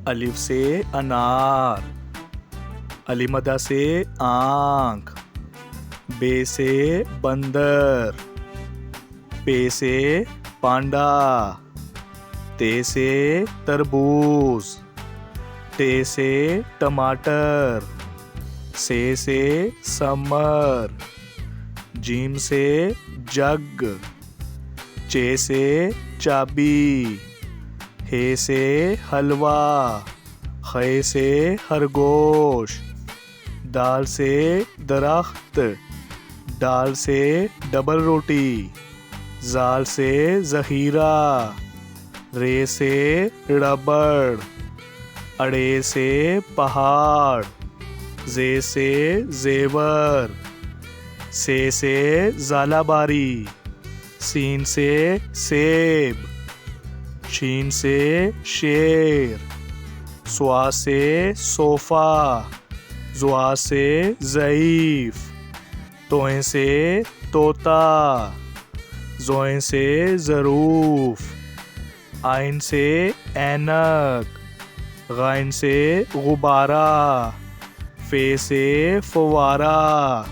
अलिफ से अनार, अलीमदा से आँख, बे से बंदर, पे से पांडा, ते से तरबूज, टे से टमाटर, से समर, जीम से जग, चे से चाबी, हे से हलवा, खे से खरगोश, दाल से दरख्त, डाल से डबल रोटी, जाल से ज़हीरा, रे से रबड़, अड़े से पहाड़, जे से जेवर, से ज़ालाबारी, सीन से सेब, शीन से शेर, स्वा से सोफ़ा, ज़ुआ से ज़ईफ़, तोएं से तोता, ज़ोएं से ज़रूफ़, आइन से ऐनक, गाइन से गुब्बारा, फे से फवारा,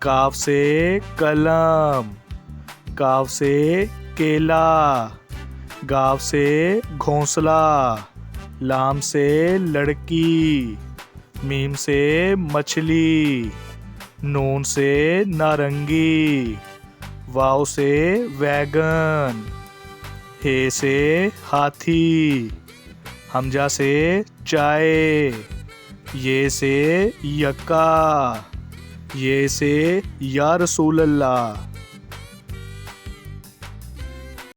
काफ से कलम, काफ से केला, गाव से घोंसला, लाम से लड़की, मीम से मछली, नून से नारंगी, वाव से वैगन, हे से हाथी, हमजा से चाय, ये से यक्का, ये से या रसूल अल्लाह।